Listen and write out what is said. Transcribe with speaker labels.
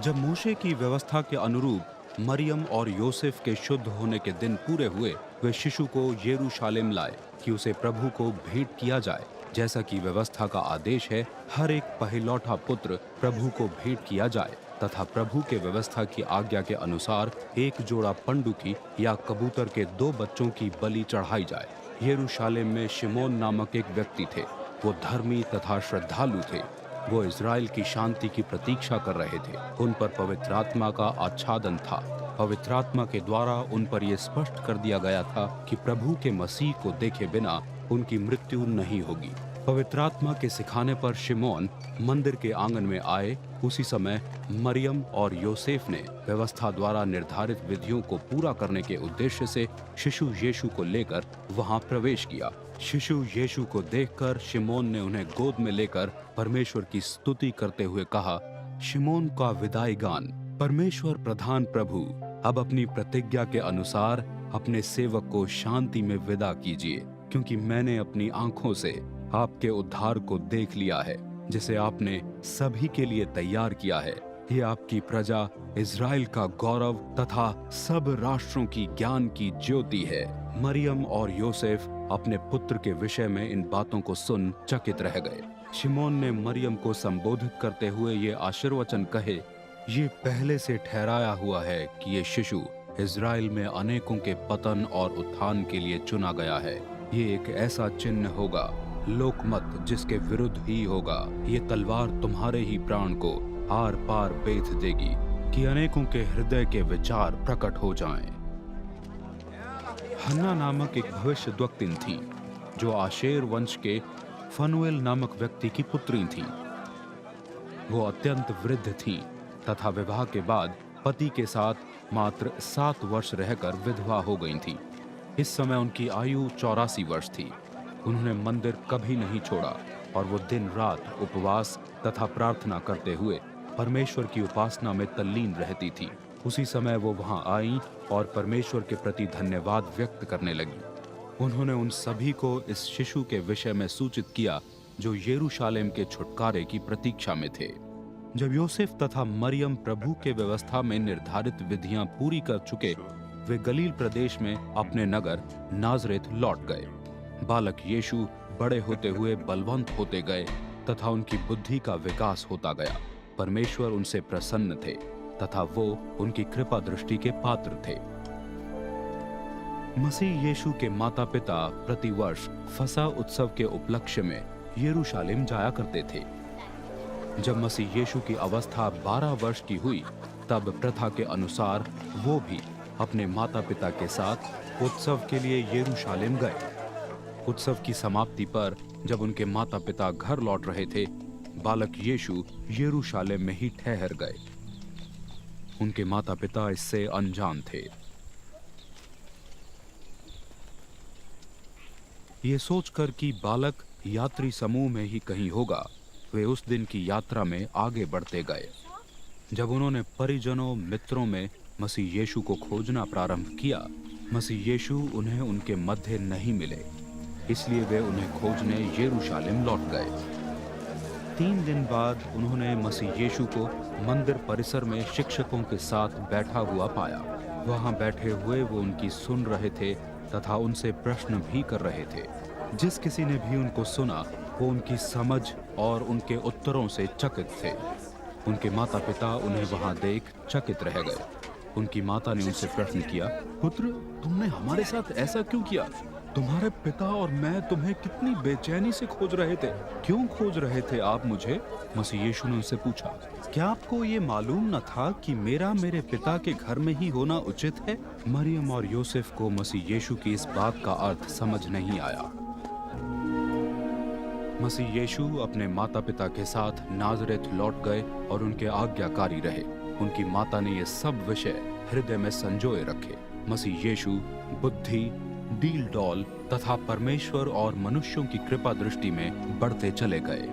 Speaker 1: जब मूशे की व्यवस्था के अनुरूप मरियम और योसेफ के शुद्ध होने के दिन पूरे हुए, वे शिशु को यरूशलेम लाए कि उसे प्रभु को भेंट किया जाए। जैसा कि व्यवस्था का आदेश है, हर एक पहिलौठा पुत्र प्रभु को भेंट किया जाए तथा प्रभु के व्यवस्था की आज्ञा के अनुसार एक जोड़ा पंडुकी या कबूतर के 2 बच्चों की बलि चढ़ाई जाए। यरूशलेम में शिमोन नामक एक व्यक्ति थे। वो धर्मी तथा श्रद्धालु थे। वो इज़राइल की शांति की प्रतीक्षा कर रहे थे। उन पर पवित्र आत्मा का आच्छादन था। पवित्र आत्मा के द्वारा उन पर यह स्पष्ट कर दिया गया था कि प्रभु के मसीह को देखे बिना उनकी मृत्यु नहीं होगी। पवित्र आत्मा के सिखाने पर शिमोन मंदिर के आंगन में आए। उसी समय मरियम और योसेफ ने व्यवस्था द्वारा निर्धारित विधियों को पूरा करने के उद्देश्य से शिशु यीशु को लेकर वहां प्रवेश किया। शिशु यीशु को देखकर शिमोन ने उन्हें गोद में लेकर परमेश्वर की स्तुति करते हुए कहा, शिमोन का विदाई गान। परमेश्वर प्रधान प्रभु, अब अपनी प्रतिज्ञा के अनुसार अपने सेवक को शांति में विदा कीजिए, क्योंकि मैंने अपनी आंखों से आपके उद्धार को देख लिया है, जिसे आपने सभी के लिए तैयार किया है। ये आपकी प्रजा इज़राइल का गौरव तथा सब राष्ट्रों की ज्ञान की ज्योति है। मरियम और योसेफ अपने पुत्र के विषय में इन बातों को सुन चकित रह गए। शिमोन ने मरियम को संबोधित करते हुए ये आशीर्वचन कहे, ये पहले से ठहराया हुआ है कि ये शिशु इज़राइल में अनेकों के पतन और उत्थान के लिए चुना गया है। ये एक ऐसा चिन्ह होगा, लोकमत जिसके विरुद्ध ही होगा। ये तलवार तुम्हारे ही प्राण को आर पार बेध देगी कि अनेकों के हृदय के विचार प्रकट हो जाएं। हन्ना नामक एक भविष्यद्वक्तिन थी, जो आशेर वंश के फनुएल नामक व्यक्ति की पुत्री थी। वो अत्यंत वृद्ध थी तथा विवाह के बाद पति के साथ मात्र 7 वर्ष रहकर विधवा हो गई थी। इस समय उनकी आयु 84 वर्ष थी। उन्होंने मंदिर कभी नहीं छोड़ा और वो दिन रात उपवास तथा प्रार्थना करते हुए परमेश्वर की उपासना में तल्लीन रहती थी। उसी समय वो वहां आई और परमेश्वर के प्रति धन्यवाद व्यक्त करने लगी। उन्होंने उन सभी को इस शिशु के विषय में सूचित किया जो यरूशलेम के छुटकारे की प्रतीक्षा में थे। जब योसेफ तथा मरियम प्रभु के व्यवस्था में निर्धारित विधियां पूरी कर चुके, वे गलील प्रदेश में अपने नगर नाजरेत लौट गए। बालक यीशु बड़े होते हुए बलवंत होते गए तथा उनकी बुद्धि का विकास होता गया। परमेश्वर उनसे प्रसन्न थे तथा वो उनकी कृपा दृष्टि के पात्र थे। मसीह यीशु के माता पिता प्रतिवर्ष फसह उत्सव के उपलक्ष्य में यरूशलेम जाया करते थे। जब मसीह यीशु की अवस्था 12 वर्ष की हुई, तब प्रथा के अनुसार वो भी अपने माता पिता के साथ उत्सव के लिए यरूशलेम गए। उत्सव की समाप्ति पर जब उनके माता पिता घर लौट रहे थे, बालक यीशु यरूशलेम में ही ठहर गए। उनके माता पिता इससे अनजान थे। ये सोचकर कि बालक यात्री समूह में ही कहीं होगा, वे उस दिन की यात्रा में आगे बढ़ते गए। जब उन्होंने परिजनों मित्रों में मसीह यीशु को खोजना प्रारंभ किया, मसीह यीशु उन्हें उनके मध्य नहीं मिले, इसलिए वे उन्हें खोजने यरूशलेम लौट गए। 3 दिन बाद उन्होंने मसीह यीशु को मंदिर परिसर में शिक्षकों के साथ बैठा हुआ पाया। वहां बैठे हुए वो उनकी सुन रहे थे तथा उनसे प्रश्न भी कर रहे थे। जिस किसी ने भी उनको सुना, वो उनकी समझ और उनके उत्तरों से चकित थे। उनके माता पिता उन्हें वहां देख चकित रह गए। उनकी माता ने उनसे प्रश्न किया, पुत्र, तुमने हमारे साथ ऐसा क्यों किया? तुम्हारे पिता और मैं तुम्हें कितनी बेचैनी से खोज रहे थे। क्यों खोज रहे थे आप मुझे? मसीह यीशु ने उनसे पूछा, क्या आपको ये मालूम न था कि मेरा मेरे पिता के घर में ही होना उचित है? मरियम और योसेफ को मसीह यीशु की इस बात का अर्थ समझ नहीं आया। मसीह यीशु अपने माता पिता के साथ नाजरेत लौट गए और उनके आज्ञाकारी रहे। उनकी माता ने ये सब विषय हृदय में संजोए रखे। मसीह यीशु बुद्धि, डील डॉल तथा परमेश्वर और मनुष्यों की कृपा दृष्टि में बढ़ते चले गए।